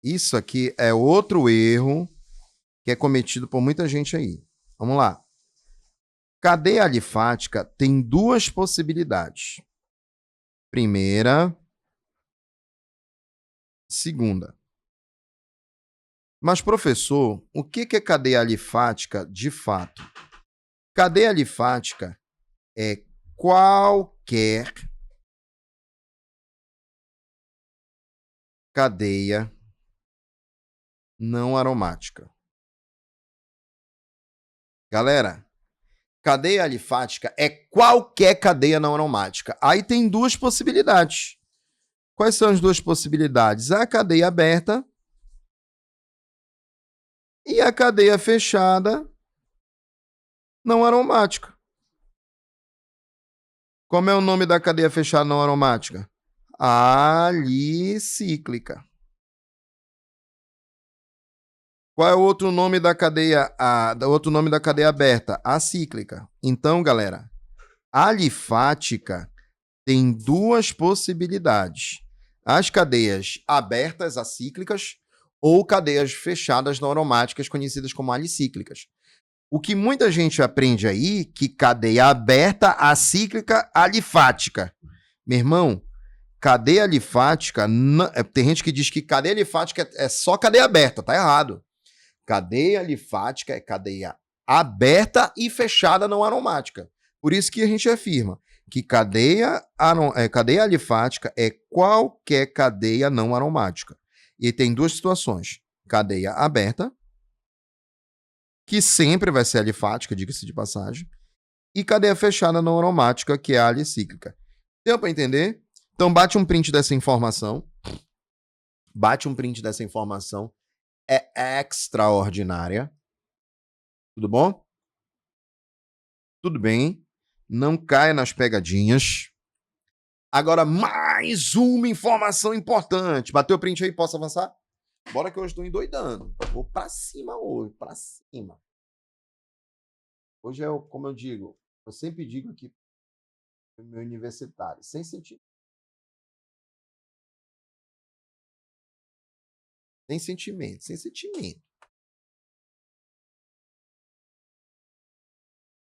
Isso aqui é outro erro que é cometido por muita gente aí. Vamos lá. Cadeia alifática tem duas possibilidades. Primeira, segunda. Mas, professor, o que é cadeia alifática de fato? Cadeia alifática é qualquer cadeia não aromática. Galera, cadeia alifática é qualquer cadeia não aromática. Aí tem duas possibilidades. Quais são as duas possibilidades? A cadeia aberta e a cadeia fechada não aromática. Como é o nome da cadeia fechada não aromática? Alicíclica. Qual é o outro nome da cadeia, outro nome da cadeia aberta? Acíclica. Então, galera, alifática tem duas possibilidades. As cadeias abertas acíclicas ou cadeias fechadas não aromáticas, conhecidas como alicíclicas. O que muita gente aprende aí, que cadeia aberta, acíclica, alifática. Meu irmão, cadeia alifática, tem gente que diz que cadeia alifática é só cadeia aberta, tá errado. Cadeia alifática é cadeia aberta e fechada não aromática. Por isso que a gente afirma que cadeia alifática é qualquer cadeia não aromática. E tem duas situações. Cadeia aberta, que sempre vai ser alifática, diga-se de passagem, e cadeia fechada não aromática, que é a alicíclica. Deu para entender? Então bate um print dessa informação. Bate um print dessa informação. É extraordinária. Tudo bom? Tudo bem. Não caia nas pegadinhas. Agora, mais uma informação importante. Bateu o print aí? Posso avançar? Bora que eu estou endoidando. Vou pra cima hoje, pra cima. Hoje é, como eu digo, eu sempre digo aqui no meu universitário, sem sentimento. Sem sentimento, sem sentimento.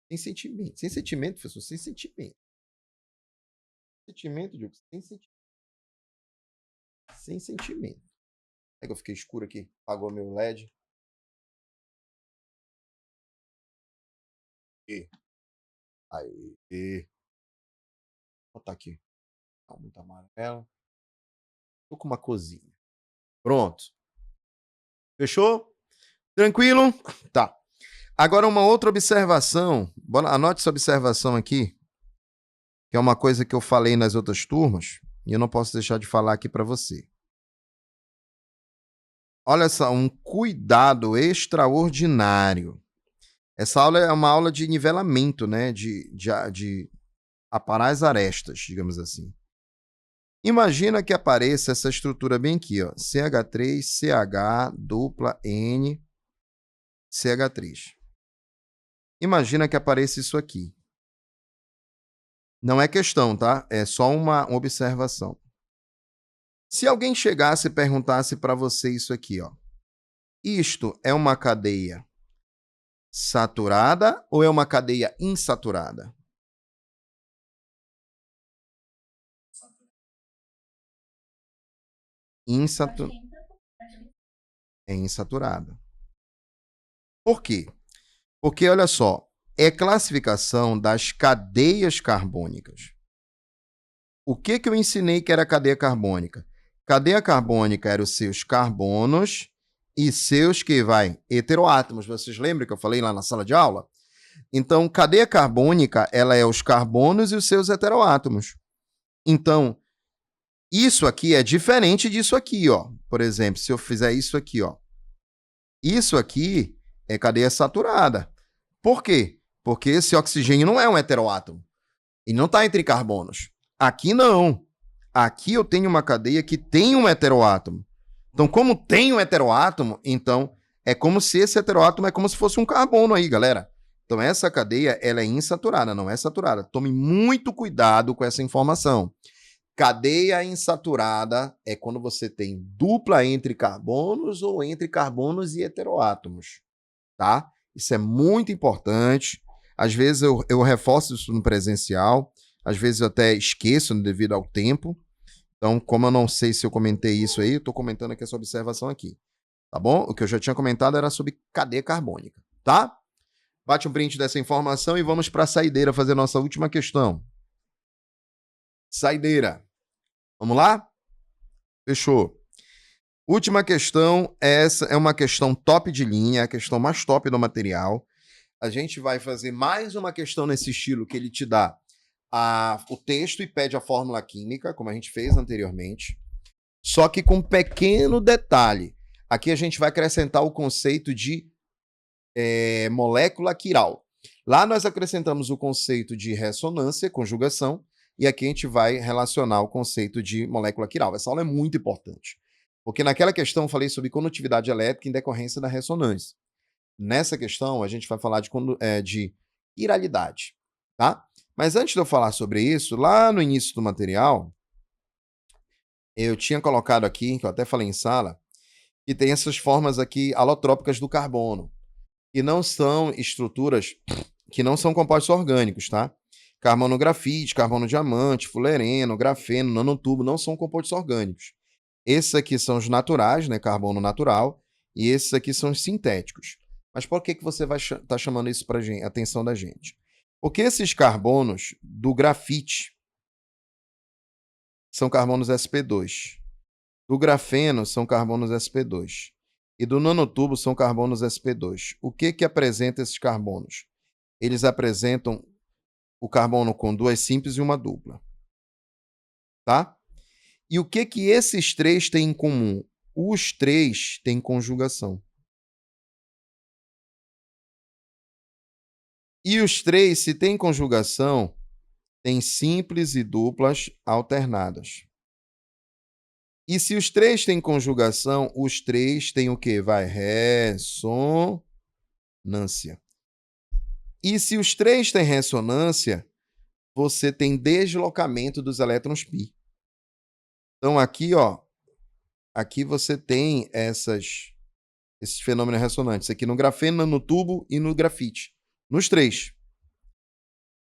Sem sentimento. Sem sentimento, professor, sem sentimento. Sentimento, Diogo, sem sentimento. Sem sentimento. É que eu fiquei escuro aqui. Apagou meu LED. Aí. Vou botar aqui. Tá muito amarelo. Tô com uma cozinha. Pronto. Fechou? Tranquilo? Tá. Agora uma outra observação. Anote essa observação aqui, que é uma coisa que eu falei nas outras turmas e eu não posso deixar de falar aqui para você. Olha só, um cuidado extraordinário. Essa aula é uma aula de nivelamento, né? De aparar as arestas, digamos assim. Imagina que apareça essa estrutura bem aqui, ó. CH3, CH, dupla, N, CH3. Imagina que apareça isso aqui. Não é questão, tá? É só uma observação. Se alguém chegasse e perguntasse para você isso aqui, ó. Isto é uma cadeia saturada ou é uma cadeia insaturada? É insaturada. Por quê? Porque, olha só, é classificação das cadeias carbônicas. O que eu ensinei que era cadeia carbônica? Cadeia carbônica eram os seus carbonos e seus heteroátomos. Vocês lembram que eu falei lá na sala de aula? Então, cadeia carbônica, ela é os carbonos e os seus heteroátomos. Então, isso aqui é diferente disso aqui, ó. Por exemplo, se eu fizer isso aqui, ó. Isso aqui é cadeia saturada. Por quê? Porque esse oxigênio não é um heteroátomo. E não está entre carbonos. Aqui não. Aqui eu tenho uma cadeia que tem um heteroátomo. Então, como tem um heteroátomo, então é como se esse heteroátomo é como se fosse um carbono aí, galera. Então, essa cadeia, ela é insaturada, não é saturada. Tome muito cuidado com essa informação. Cadeia insaturada é quando você tem dupla entre carbonos ou entre carbonos e heteroátomos, tá? Isso é muito importante. Às vezes eu reforço isso no presencial, às vezes eu até esqueço devido ao tempo. Então, como eu não sei se eu comentei isso aí, eu estou comentando aqui essa observação aqui, tá bom? O que eu já tinha comentado era sobre cadeia carbônica, tá? Bate um print dessa informação e vamos para a saideira fazer nossa última questão. Saideira. Vamos lá? Fechou. Última questão, essa é uma questão top de linha, a questão mais top do material. A gente vai fazer mais uma questão nesse estilo que ele te dá o texto e pede a fórmula química, como a gente fez anteriormente. Só que com um pequeno detalhe. Aqui a gente vai acrescentar o conceito de molécula quiral. Lá nós acrescentamos o conceito de ressonância, conjugação, e aqui a gente vai relacionar o conceito de molécula quiral. Essa aula é muito importante, porque naquela questão eu falei sobre condutividade elétrica em decorrência da ressonância. Nessa questão a gente vai falar de quiralidade, tá? Mas antes de eu falar sobre isso, lá no início do material, eu tinha colocado aqui, que eu até falei em sala, que tem essas formas aqui alotrópicas do carbono, que não são estruturas, que não são compostos orgânicos, tá? Carbono grafite, carbono diamante, fulereno, grafeno, nanotubo, não são compostos orgânicos. Esses aqui são os naturais, né? Carbono natural, e esses aqui são os sintéticos. Mas por que você vai estar chamando isso para a atenção da gente? Porque esses carbonos do grafite são carbonos sp2. Do grafeno são carbonos sp2. E do nanotubo são carbonos sp2. O que apresenta esses carbonos? Eles apresentam o carbono com duas simples e uma dupla. Tá? E o que esses três têm em comum? Os três têm conjugação. E os três, se têm conjugação, têm simples e duplas alternadas. E se os três têm conjugação, os três têm o quê? Ressonância. E se os três têm ressonância, você tem deslocamento dos elétrons π. Então aqui, ó, aqui você tem esses fenômenos ressonantes. Aqui no grafeno, no tubo e no grafite. Nos três.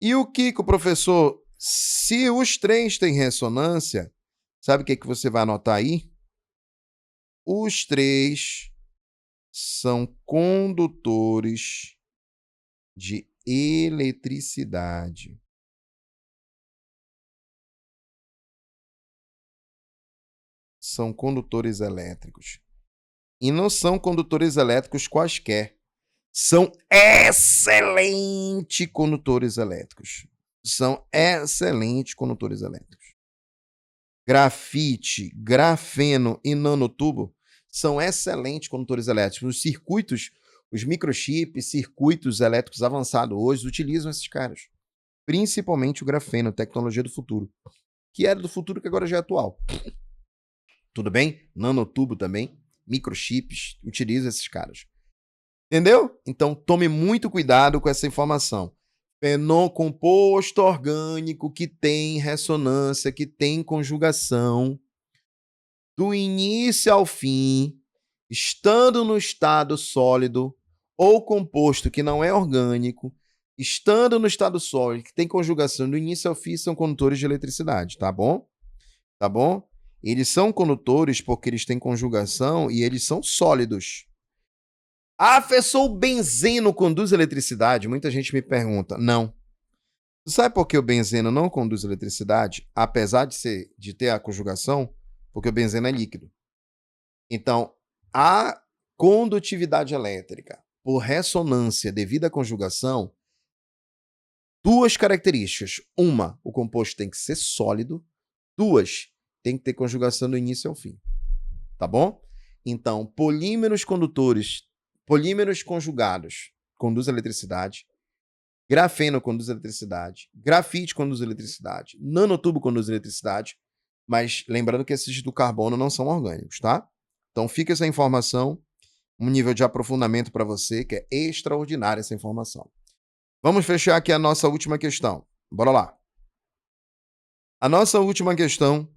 E o professor, se os três têm ressonância, sabe o que você vai anotar aí? Os três são condutores de eletricidade. São condutores elétricos. E não são condutores elétricos quaisquer. São excelentes condutores elétricos. São excelentes condutores elétricos. Grafite, grafeno e nanotubo são excelentes condutores elétricos. Os circuitos, os microchips, circuitos elétricos avançados hoje utilizam esses caras. Principalmente o grafeno, tecnologia do futuro. Que era do futuro, que agora já é atual. Tudo bem? Nanotubo também, microchips, utilizam esses caras. Entendeu? Então, tome muito cuidado com essa informação. Composto orgânico que tem ressonância, que tem conjugação, do início ao fim, estando no estado sólido, ou composto que não é orgânico, estando no estado sólido, que tem conjugação do início ao fim, são condutores de eletricidade, tá bom? Tá bom? Eles são condutores porque eles têm conjugação e eles são sólidos. Professor, o benzeno conduz eletricidade? Muita gente me pergunta. Não. Sabe por que o benzeno não conduz eletricidade? Apesar de ter a conjugação, porque o benzeno é líquido. Então, a condutividade elétrica por ressonância devido à conjugação, duas características. Uma, o composto tem que ser sólido. Duas, tem que ter conjugação do início ao fim. Tá bom? Então, polímeros conjugados conduz eletricidade, grafeno conduz eletricidade, grafite conduz eletricidade, nanotubo conduz eletricidade, mas lembrando que esses do carbono não são orgânicos, tá? Então fica essa informação, um nível de aprofundamento para você, que é extraordinária essa informação. Vamos fechar aqui a nossa última questão. Bora lá. A nossa última questão,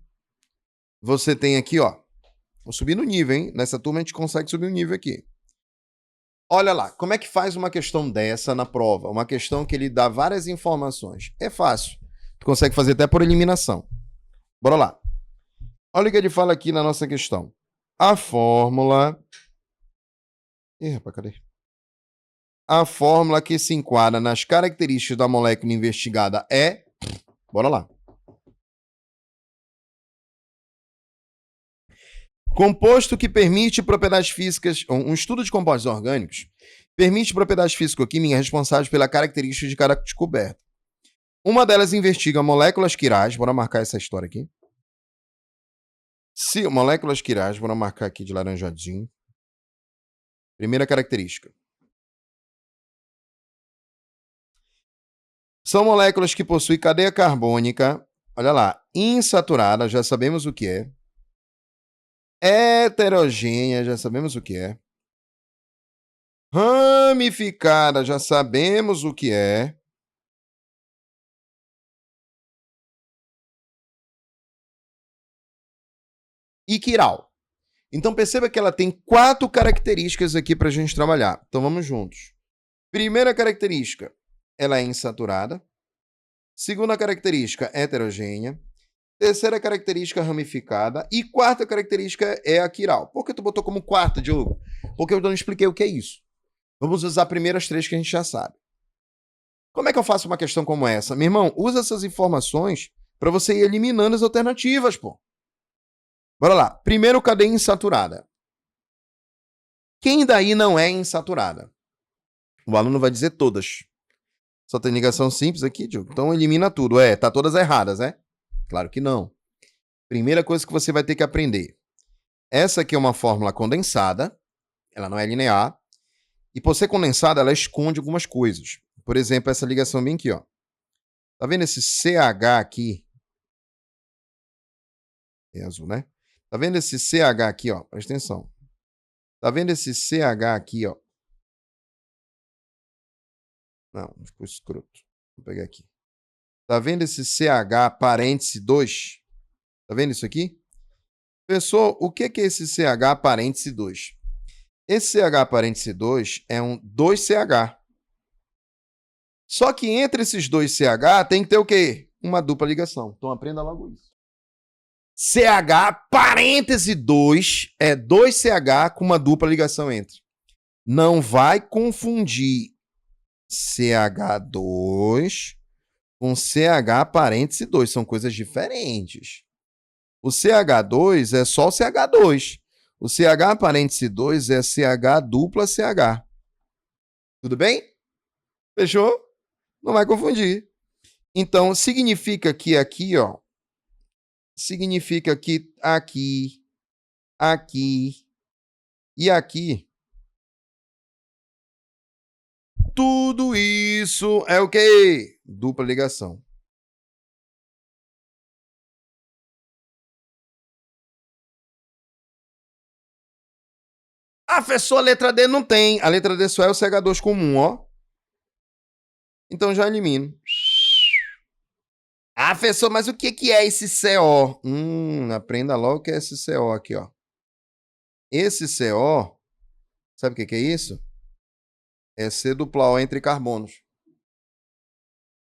você tem aqui, ó. Vou subir no nível, hein? Nessa turma a gente consegue subir o nível aqui. Olha lá, como é que faz uma questão dessa na prova? Uma questão que ele dá várias informações. É fácil. Tu consegue fazer até por eliminação. Bora lá. Olha o que ele fala aqui na nossa questão. A fórmula... rapaz, cadê? A fórmula que se enquadra nas características da molécula investigada é... Bora lá. Composto que permite propriedades físicas, um estudo de compostos orgânicos, permite propriedades físico-químicas responsáveis pela característica de cada descoberta. Uma delas investiga moléculas quirais, bora marcar essa história aqui. Moléculas quirais, bora marcar aqui de laranjadinho. Primeira característica. São moléculas que possuem cadeia carbônica, olha lá, insaturada, já sabemos o que é. Heterogênea, já sabemos o que é. Ramificada, já sabemos o que é. E quiral. Então perceba que ela tem 4 características aqui para a gente trabalhar. Então vamos juntos. Primeira característica, ela é insaturada. Segunda característica, heterogênea. Terceira característica, ramificada. E quarta característica é a quiral. Por que tu botou como quarta, Diogo? Porque eu não expliquei o que é isso. Vamos usar as primeiras 3 que a gente já sabe. Como é que eu faço uma questão como essa? Meu irmão, usa essas informações para você ir eliminando as alternativas, pô. Bora lá. Primeiro, cadeia insaturada. Quem daí não é insaturada? O aluno vai dizer todas. Só tem ligação simples aqui, Diogo. Então elimina tudo. Tá todas erradas, né? Claro que não. Primeira coisa que você vai ter que aprender. Essa aqui é uma fórmula condensada. Ela não é linear. E por ser condensada, ela esconde algumas coisas. Por exemplo, essa ligação bem aqui, ó. Tá vendo esse CH aqui? É azul, né? Tá vendo esse CH aqui, ó? Presta atenção. Tá vendo esse CH aqui, ó? Não, ficou escroto. Vou pegar aqui. Tá vendo esse CH parêntese 2? Tá vendo isso aqui? Pessoal, o que é esse CH parêntese 2? Esse CH parêntese 2 é um 2CH. Só que entre esses 2CH tem que ter o quê? Uma dupla ligação. Então aprenda logo isso. CH parêntese 2 é 2CH com uma dupla ligação entre. Não vai confundir CH2 com CH parêntese 2. São coisas diferentes. O CH2 é só o CH2. O CH parêntese 2 é CH dupla CH. Tudo bem? Fechou? Não vai confundir. Então, significa que aqui, ó, significa que aqui, aqui e aqui, tudo isso é o quê? Dupla ligação. Ah, professor, a letra D não tem. A letra D só é o CH2 comum, ó. Então já elimino. Ah, professor, mas o que é esse CO? Aprenda logo o que é esse CO aqui, ó. Esse CO, sabe o que é isso? É C dupla O entre carbonos.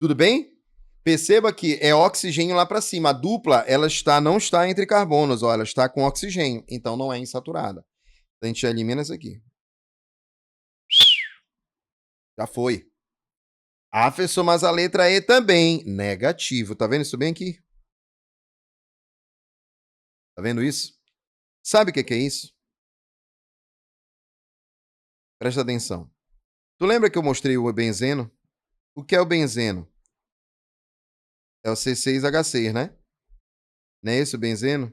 Tudo bem? Perceba que é oxigênio lá para cima. A dupla, ela não está entre carbonos, ó, ela está com oxigênio, então não é insaturada. Então a gente já elimina isso aqui. Já foi. Ah, professor, mas a letra E também. Negativo. Tá vendo isso bem aqui? Tá vendo isso? Sabe o que é isso? Presta atenção. Tu lembra que eu mostrei o benzeno? O que é o benzeno? É o C6H6, né? Não é esse o benzeno?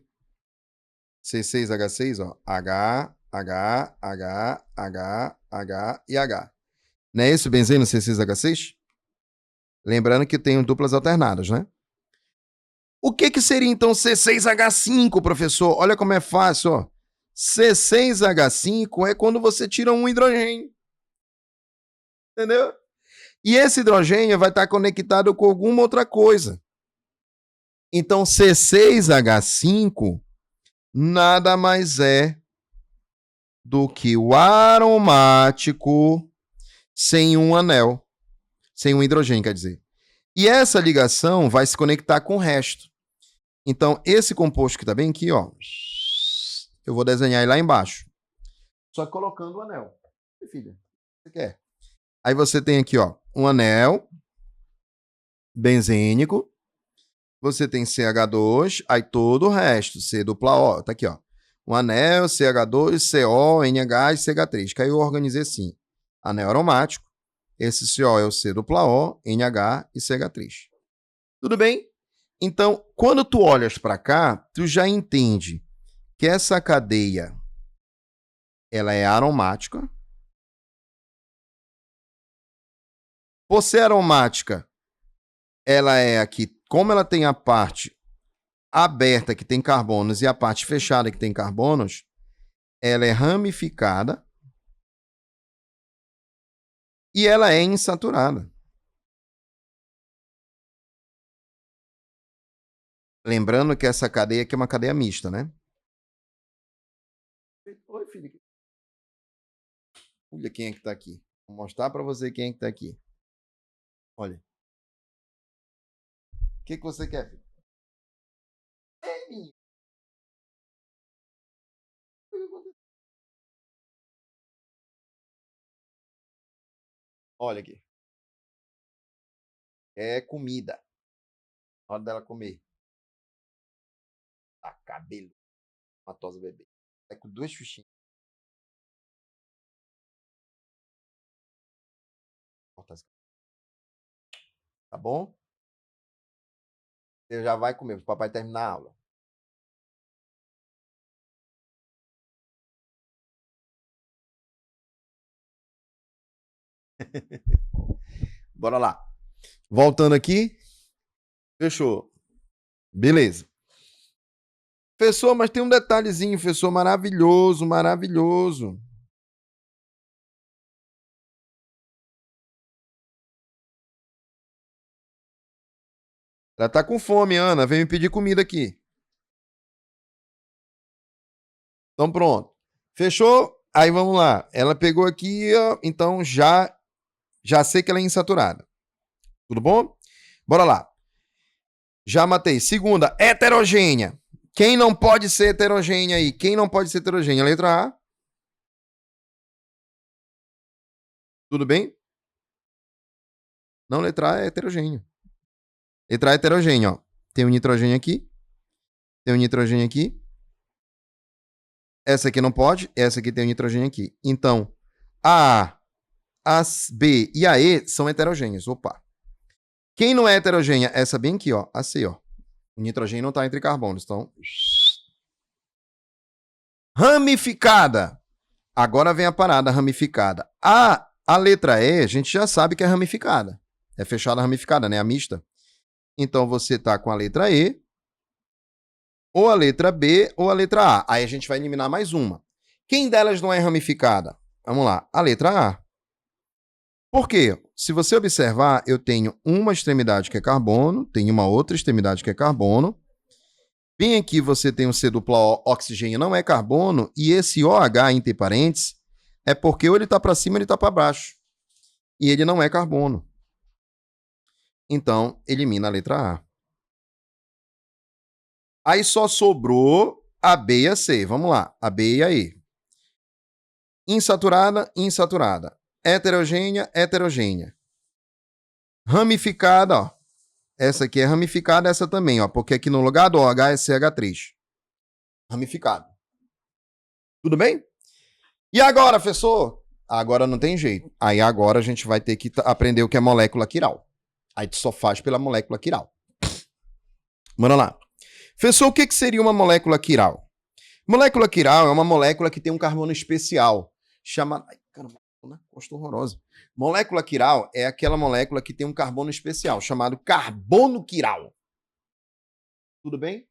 C6H6, ó. H, H, H, H, H e H. Não é esse o benzeno C6H6? Lembrando que tem duplas alternadas, né? O que seria então C6H5, professor? Olha como é fácil, ó. C6H5 é quando você tira um hidrogênio. Entendeu? E esse hidrogênio vai estar conectado com alguma outra coisa. Então, C6H5 nada mais é do que o aromático sem um anel. Sem um hidrogênio, quer dizer. E essa ligação vai se conectar com o resto. Então, esse composto que está bem aqui, ó, eu vou desenhar ele lá embaixo. Só colocando o anel. Filha, o que você quer? Aí você tem aqui, ó, um anel benzênico. Você tem CH2, aí todo o resto, C dupla O, tá aqui, ó. Um anel, CH2, CO, NH e CH3. Que aí eu organizei assim. Anel aromático, esse CO é o C dupla O, NH e CH3. Tudo bem? Então, quando tu olhas para cá, tu já entende que essa cadeia ela é aromática. Por ser aromática, ela é aqui, como ela tem a parte aberta que tem carbonos e a parte fechada que tem carbonos, ela é ramificada e ela é insaturada. Lembrando que essa cadeia aqui é uma cadeia mista, né? Oi, filho. Olha quem é que tá aqui. Vou mostrar para você quem é que tá aqui. Olha. O que você quer, filho? Ei, menino. Olha aqui. É comida. Hora dela comer. Tá, cabelo. Matosa bebê. É com duas xuxinhas. Tá bom? Você já vai comer. O papai terminar a aula. Bora lá. Voltando aqui. Fechou. Beleza. Professor, mas tem um detalhezinho, professor, maravilhoso, maravilhoso. Ela tá com fome, Ana. Vem me pedir comida aqui. Então pronto. Fechou? Aí vamos lá. Ela pegou aqui, ó, então já sei que ela é insaturada. Tudo bom? Bora lá. Já matei. Segunda, heterogênea. Quem não pode ser heterogênea aí? Quem não pode ser heterogênea? Letra A. Tudo bem? Não, letra A é heterogênea. Letra A é heterogênea, ó. Tem um nitrogênio aqui. Tem um nitrogênio aqui. Essa aqui não pode. Essa aqui tem um nitrogênio aqui. Então, a B e a E são heterogêneas. Opa. Quem não é heterogênea? Essa bem aqui, ó. A C, ó. O nitrogênio não está entre carbonos. Então, ramificada. Agora vem a parada ramificada. A letra E, a gente já sabe que é ramificada. É fechada ramificada, né? A mista. Então, você tá com a letra E, ou a letra B, ou a letra A. Aí a gente vai eliminar mais uma. Quem delas não é ramificada? Vamos lá. A letra A. Por quê? Se você observar, eu tenho uma extremidade que é carbono, tenho uma outra extremidade que é carbono. Bem aqui você tem o C dupla O, oxigênio não é carbono, e esse OH entre parênteses é porque ou ele está para cima ou ele está para baixo. E ele não é carbono. Então, elimina a letra A. Aí só sobrou a B e a C. Vamos lá. A B e a E. Insaturada, insaturada. Heterogênea, heterogênea. Ramificada, ó. Essa aqui é ramificada, essa também, ó. Porque aqui no lugar do OH é CH3. Ramificado. Tudo bem? E agora, professor? Agora não tem jeito. Aí agora a gente vai ter que aprender o que é molécula quiral. Aí tu só faz pela molécula quiral. Bora lá. Professor, o que seria uma molécula quiral? Molécula quiral é uma molécula que tem um carbono especial. Chamada... Ai, caramba, gosto horrorosa. Molécula quiral é aquela molécula que tem um carbono especial, chamado carbono quiral. Tudo bem?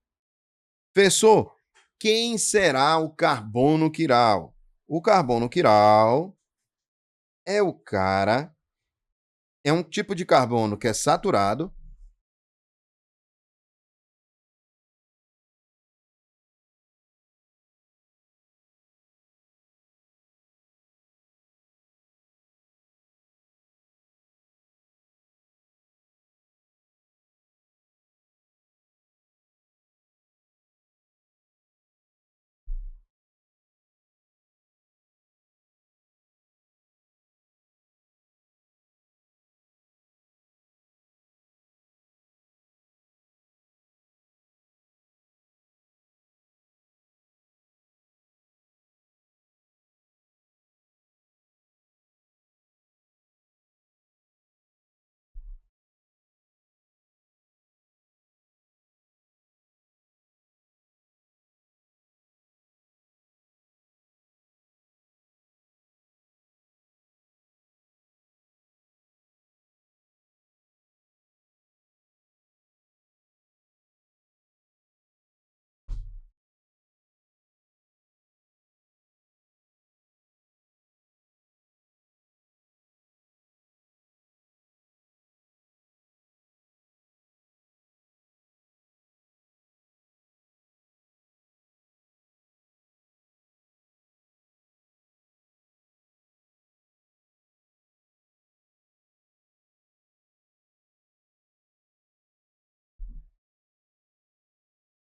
Professor, quem será o carbono quiral? O carbono quiral é o cara... É um tipo de carbono que é saturado,